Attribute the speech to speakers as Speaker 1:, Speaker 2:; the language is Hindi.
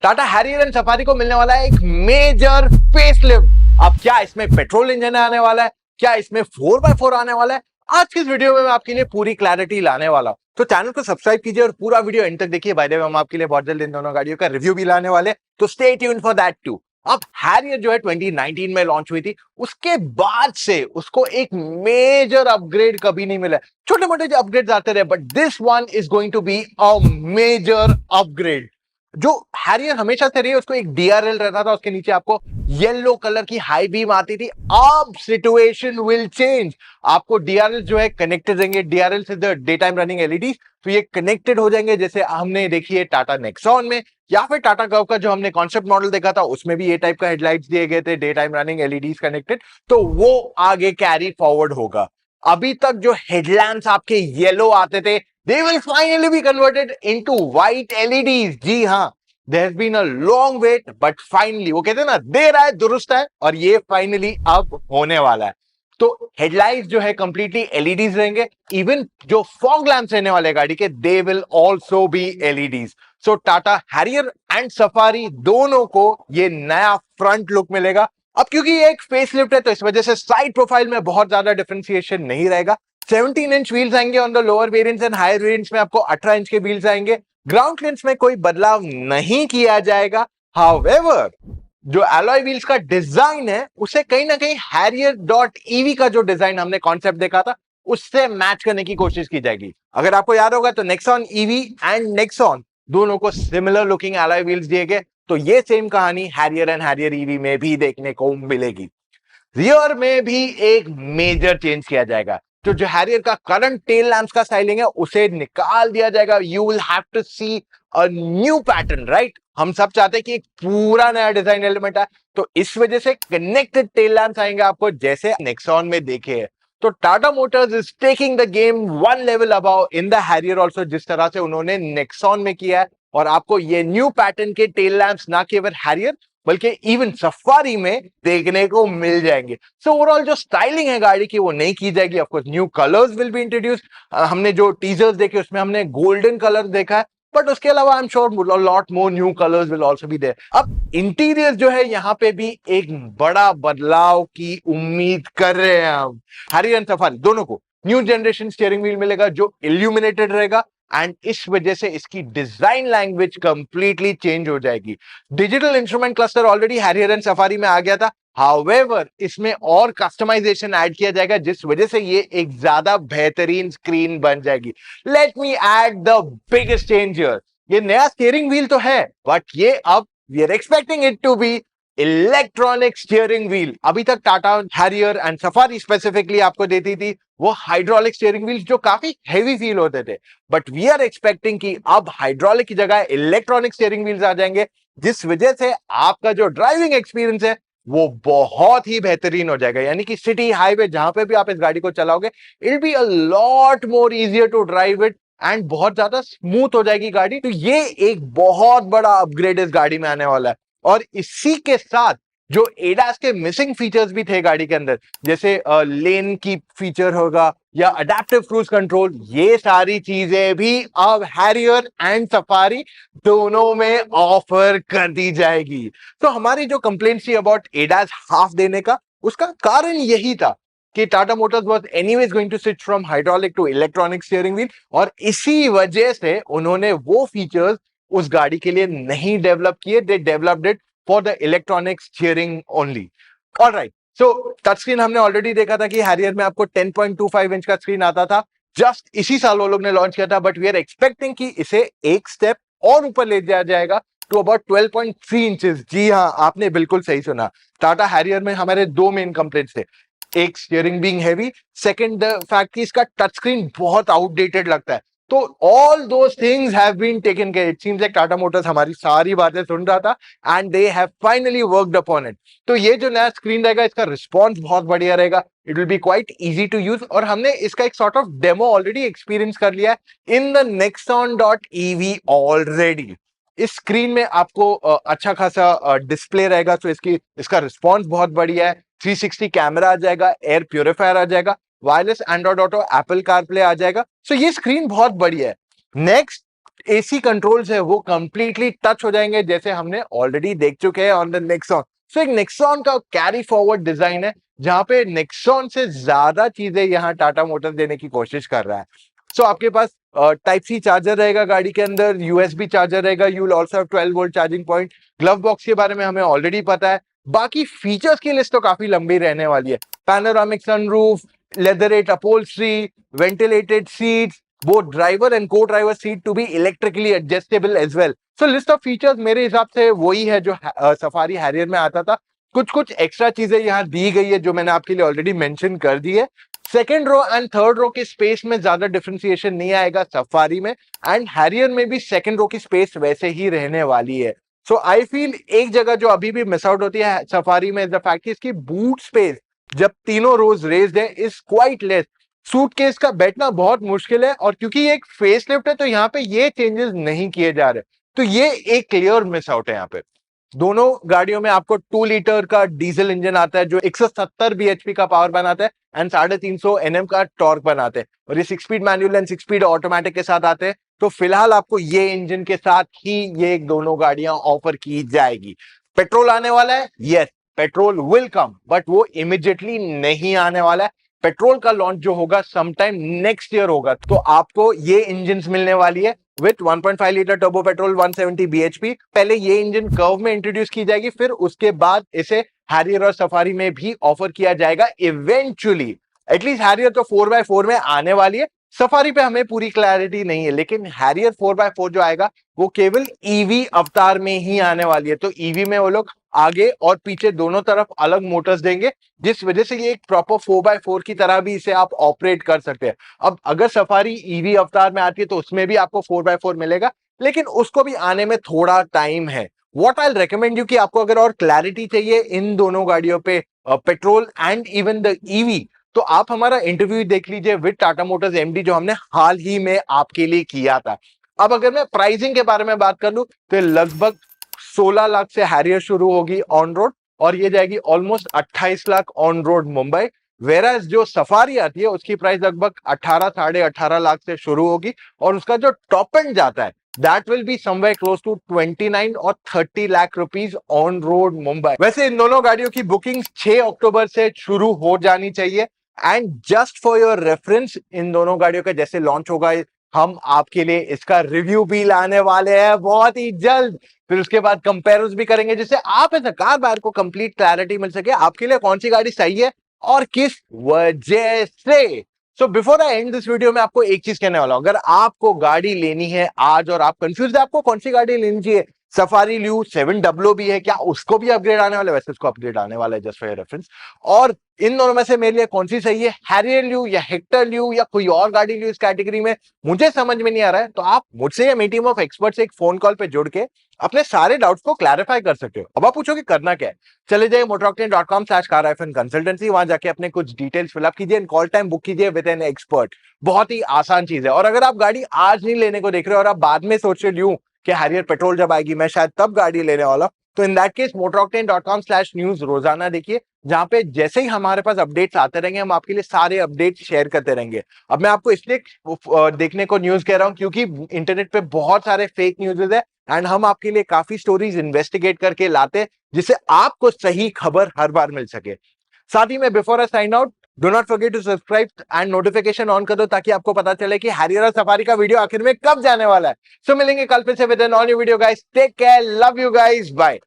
Speaker 1: टाटा हैरियर एंड सफारी को मिलने वाला है एक मेजर फेसलिफ्ट। अब क्या इसमें पेट्रोल इंजन आने वाला है, क्या इसमें 4x4 आने वाला है, आज की इस वीडियो में मैं आपके लिए पूरी क्लैरिटी लाने वाला हूं। तो चैनल को सब्सक्राइब कीजिए और पूरा वीडियो एंड तक देखिए। बाय द वे हम आपके लिए बहुत जल्द इन दोनों गाड़ियों का रिव्यू भी लाने वाले, तो stay tuned for that too. अब हैरियर जो है 2019 में लॉन्च हुई थी, उसके बाद से उसको एक मेजर अपग्रेड कभी नहीं मिला। छोटे मोटे जो अपग्रेड आते रहे, but this one is going to be a major upgrade. जो हैरियर हमेशा से रही है, उसको एक डीआरएल रहता था, उसके नीचे आपको येलो कलर की हाई बीम आती थी। अब सिचुएशन विल चेंज, आपको डीआरएल जो है कनेक्टेड रहेंगे, डीआरएल से the day time running LED, तो ये कनेक्टेड हो जाएंगे, जैसे हमने देखी है टाटा नेक्सॉन में, या फिर टाटा कर्व का जो हमने कॉन्सेप्ट मॉडल देखा था उसमें भी ये टाइप का हेडलाइट्स दिए गए थे, day time running LEDs connected, तो वो आगे कैरी फॉरवर्ड होगा। अभी तक जो हेडलैम्प्स आपके येलो आते थे, they will finally be converted into white LEDs। जी हाँ, there has been a long wait, but finally, वो कहते हैं ना, देर आए दुरुस्त है, और ये फाइनली अब होने वाला है। तो हेडलाइट्स जो है कंप्लीटली एलईडीज रहेंगे, इवन जो फॉग लैंप्स रहने वाले गाड़ी के, they will also be LEDs. So Tata Harrier and safari दोनों को ये नया फ्रंट लुक मिलेगा। अब क्योंकि ये एक फेसलिफ्ट है, तो इस वजह से साइड प्रोफाइल में बहुत ज्यादा डिफरेंशिएशन नहीं रहेगा। 17 इंच व्हील्स आएंगे on the lower variants, and higher variants में आपको 18 इंच के व्हील्स आएंगे। ग्राउंड क्लियरेंस में कोई बदलाव नहीं किया जाएगा। हाउएवर, जो एलॉय व्हील्स का डिजाइन है, उसे कहीं ना कहीं हैरियर डॉट ईवी का जो डिजाइन हमने कॉन्सेप्ट देखा था, उससे मैच करने की कोशिश की जाएगी। अगर आपको याद होगा तो नेक्सॉन ईवी एंड नेक्सॉन दोनों को सिमिलर लुकिंग एलॉय व्हील्स दिए गए, तो ये सेम कहानी हैरियर एंड हैरियर ईवी में भी देखने को मिलेगी। रियर में भी एक मेजर चेंज किया जाएगा। तो जो हैरियर का करंट टेल लैंप्स का स्टाइलिंग है, उसे निकाल दिया जाएगा। You will have to see a new pattern, right? हम सब चाहते हैं कि एक पूरा नया डिजाइन एलिमेंट है, तो इस वजह से कनेक्टेड टेल लैंप्स आएंगे आपको, जैसे नेक्सॉन में देखे हैं। तो Tata Motors is taking the game one level above in the Harrier also, जिस तरह से उन्होंने नेक्सॉन में किया है। और आपको ये न्यू पैटर्न के टेल लैंप्स ना केवल हैरियर बल्कि इवन सफारी में देखने को मिल जाएंगे। सो ओवरऑल जो स्टाइलिंग है गाड़ी की, वो नहीं की जाएगी। Of course new colours will be introduced. हमने जो टीजर्स देखे उसमें हमने गोल्डन कलर देखा है, बट उसके अलावा I am sure lot more new colours will also be there. अब इंटीरियर जो है, यहाँ पे भी एक बड़ा बदलाव की उम्मीद कर रहे हैं हम। हैरियर एंड सफारी दोनों को न्यू जनरेशन स्टीयरिंग व्हील मिलेगा, जो इल्यूमिनेटेड रहेगा, एंड इस वजह से इसकी डिजाइन लैंग्वेज कंप्लीटली चेंज हो जाएगी। Digital instrument cluster already Harrier and safari में आ गया था, हाउएवर इसमें और कस्टमाइजेशन ऐड किया जाएगा, जिस वजह से ये एक ज्यादा बेहतरीन स्क्रीन बन जाएगी। Let me add the biggest change here. ये नया स्टीयरिंग व्हील तो है, बट ये अब we are expecting it to be electronic steering wheel. अभी तक Tata Harrier and Safari specifically आपको देती थी वो हाइड्रोलिक स्टीयरिंग व्हील्स, जो काफी हेवी फील होते थे, बट वी आर एक्सपेक्टिंग कि अब हाइड्रोलिक की जगह इलेक्ट्रॉनिक स्टीयरिंग व्हील्स आ जाएंगे, जिस वजह से आपका जो ड्राइविंग एक्सपीरियंस है वो बहुत ही बेहतरीन हो जाएगा। यानी कि सिटी हाईवे जहां पे भी आप इस गाड़ी को चलाओगे, it will be a lot more easier to drive it, and बहुत ज्यादा स्मूथ हो जाएगी गाड़ी। तो ये एक बहुत बड़ा अपग्रेड इस गाड़ी में आने वाला है। और इसी के साथ जो एडास के मिसिंग फीचर्स भी थे गाड़ी के अंदर, जैसे लेन की फीचर होगा या अडेप्टिव क्रूज कंट्रोल, ये सारी चीजें भी अब हैरियर एंड सफारी दोनों में ऑफर कर दी जाएगी। तो हमारी जो कंप्लेंट थी अबाउट एडास हाफ देने का, उसका कारण यही था कि Tata Motors was anyways going to switch from hydraulic to electronic steering wheel, और इसी वजह से उन्होंने वो फीचर्स उस गाड़ी के लिए नहीं डेवलप किए। They developed it for the electronic steering only. Alright, so touch screen हमने ऑलरेडी देखा था कि हैरियर में आपको 10.25 इंच का स्क्रीन आता था, जस्ट इसी साल वो लोग ने लॉन्च किया था, बट वी आर एक्सपेक्टिंग कि इसे एक स्टेप और ऊपर ले जाया जाएगा टू अबाउट 12.3 इंचेस। जी हाँ, आपने बिल्कुल सही सुना। टाटा हैरियर में हमारे दो मेन कंप्लेंट्स थे, एक steering being heavy, second the fact कि इसका टच स्क्रीन बहुत आउटडेटेड लगता है। तो all those things have been taken care. It seems like Tata Motors हमारी सारी बातें सुन रहा था, and they have finally worked upon it. तो ये जो नया स्क्रीन रहेगा, इसका रिस्पॉन्स बहुत बढ़िया रहेगा। It will be quite easy to use, और हमने इसका एक sort of demo already experience कर लिया है in the Nexon dot EV already. इस स्क्रीन में आपको अच्छा खासा डिस्प्ले रहेगा, तो इसका रिस्पॉन्स बहुत बढ़िया है। 360 कैमरा आ जाएगा, एयर प्यूरिफायर आ जाएगा, wireless Android Auto, Apple CarPlay आ जाएगा। सो ये स्क्रीन बहुत बढ़िया है। नेक्स्ट, एसी कंट्रोल्स है वो कंप्लीटली टच हो जाएंगे, जैसे हमने ऑलरेडी देख चुके हैं ऑन द नेक्सॉन। सो एक नेक्सॉन का कैरी फॉरवर्ड डिजाइन है, जहां पे नेक्सॉन से ज्यादा चीजें यहाँ टाटा मोटर्स देने की कोशिश कर रहा है। सो आपके पास टाइप सी चार्जर रहेगा गाड़ी के अंदर, यूएसबी चार्जर रहेगा, you will also have 12 volt charging point. Glove box के बारे में हमें ऑलरेडी पता है। बाकी फीचर्स की लिस्ट तो काफी लंबी रहने वाली है। Panoramic sunroof, leatherette upholstery, ventilated seats, both driver and co-driver seat to be electrically adjustable as well. So list of features मेरे हिसाब से वही है जो सफारी हैरियर में आता था। कुछ कुछ एक्स्ट्रा चीजें यहाँ दी गई है जो मैंने आपके लिए ऑलरेडी मेंशन कर दी है। Second row and third row के स्पेस में ज्यादा डिफरेंशिएशन नहीं आएगा सफारी में, एंड हैरियर में भी सेकेंड रो की स्पेस वैसे ही रहने वाली है। सो आई फील एक जगह जो अभी भी मिस आउट होती है सफारी में, द फैक्ट इसकी बूट स्पेस जब तीनों रोज रेज्ड है इज क्वाइट लेस। सूटकेस का बैठना बहुत मुश्किल है, और क्योंकि ये एक फेसलिफ्ट है तो यहाँ पे ये चेंजेस नहीं किए जा रहे, तो ये एक क्लियर मिस आउट है यहाँ पे। दोनों गाड़ियों में आपको 2 लीटर का डीजल इंजन आता है जो 170 bhp का पावर बनाता है एंड 350 Nm का टॉर्क बनाते हैं, और ये 6 speed manual and 6 speed automatic के साथ आते हैं। तो फिलहाल आपको ये इंजन के साथ ही ये दोनों गाड़ियां ऑफर की जाएगी। पेट्रोल आने वाला है, yes petrol will come, but वो इमिडिएटली नहीं आने वाला है। पेट्रोल का लॉन्च जो होगा समटाइम नेक्स्ट ईयर होगा, तो आपको ये इंजन मिलने वाली है with 1.5 litre turbo petrol 170 bhp। पहले ये इंजन कर्व में इंट्रोड्यूस की जाएगी, फिर उसके बाद इसे हैरियर और सफारी में भी ऑफर किया जाएगा इवेंचुअली। एटलीस्ट हैरियर तो 4x4 में आने वाली है, सफारी पे हमें पूरी क्लैरिटी नहीं है, लेकिन हैरियर 4x4 जो आएगा वो केवल ईवी अवतार में ही आने वाली है। तो ईवी में वो लोग आगे और पीछे दोनों तरफ अलग मोटर्स देंगे, जिस वजह से ये एक प्रॉपर 4x4 की तरह भी इसे आप ऑपरेट कर सकते हैं। अब अगर सफारी ईवी अवतार में आती है तो उसमें भी आपको 4x4 मिलेगा, लेकिन उसको भी आने में थोड़ा टाइम है। व्हाट आई रेकमेंड यू कि आपको अगर और क्लैरिटी चाहिए इन दोनों गाड़ियों पे, petrol and even the EV, तो आप हमारा इंटरव्यू देख लीजिए विद टाटा मोटर्स एमडी जो हमने हाल ही में आपके लिए किया था। अब अगर मैं प्राइसिंग के बारे में बात कर लूं तो लगभग 16 लाख से हैरियर शुरू होगी ऑन रोड, और ये जाएगी almost 28 lakh on road Mumbai. Whereas जो सफारी आती है उसकी प्राइस लगभग 18 साढ़े 18 लाख से शुरू होगी, और उसका जो टॉप एंड जाता है that will be somewhere close to 29 और 30 lakh rupees on road Mumbai. वैसे इन दोनों गाड़ियों की बुकिंग 6 अक्टूबर से शुरू हो जानी चाहिए, and just for your reference इन दोनों गाड़ियों का जैसे लॉन्च होगा हम आपके लिए इसका रिव्यू भी लाने वाले हैं बहुत ही जल्द। फिर उसके बाद कंपेयर्स भी करेंगे, जिससे आप एज अ कार बायर को कंप्लीट क्लैरिटी मिल सके आपके लिए कौन सी गाड़ी सही है और किस वजह से। So before I and this video में आपको एक चीज कहने वाला हूं, अगर आपको गाड़ी लेनी है आज और आप कंफ्यूज है आपको कौन सी गाड़ी लेनी चाहिए, सफारी ल्यू 7W भी है क्या, उसको भी अपग्रेड आने वाला है, वैसे उसको अपग्रेड आने वाला है जस्ट फॉर रेफरेंस, और इन दोनों में से मेरे लिए कौन सी सही है, हैरियर ल्यू या हेक्टर ल्यू या कोई और गाड़ी ल्यू इस कैटेगरी में, मुझे समझ में नहीं आ रहा है, तो आप मुझसे या मेरी टीम ऑफ एक्सपर्ट से एक फोन कॉल पे जुड़ के अपने सारे डाउट्स को क्लैरिफाई कर सकते हो। अब आप पूछोगे करना क्या है, चले जाइए motoroctane.com/car-consultancy, वहां जाके अपने कुछ डिटेल्स फिलअप कीजिए, कॉल टाइम बुक कीजिए विद एन एक्सपर्ट। बहुत ही आसान चीज है। और अगर आप गाड़ी आज नहीं लेने को देख रहे हो और आप बाद में सोच रहे हो कि हैरियर पेट्रोल जब आएगी मैं शायद तब गाड़ी लेने वाला, तो इन दैट केस motoroctane.com/news रोजाना देखिए, जहां पे जैसे ही हमारे पास अपडेट्स आते रहेंगे हम आपके लिए सारे अपडेट्स शेयर करते रहेंगे। अब मैं आपको इसलिए देखने को न्यूज कह रहा हूं क्योंकि इंटरनेट पे बहुत सारे फेक न्यूज़ है, एंड हम आपके लिए काफी स्टोरीज इन्वेस्टिगेट करके लाते हैं जिससे आपको सही खबर हर बार मिल सके। साथ ही में before I sign out, do not forget to subscribe and notification on कर दो ताकि आपको पता चले कि हैरियर और सफारी का वीडियो आखिर में कब जाने वाला है। सो मिलेंगे कल फिर से with an all new video guys, take care, love you guys, bye.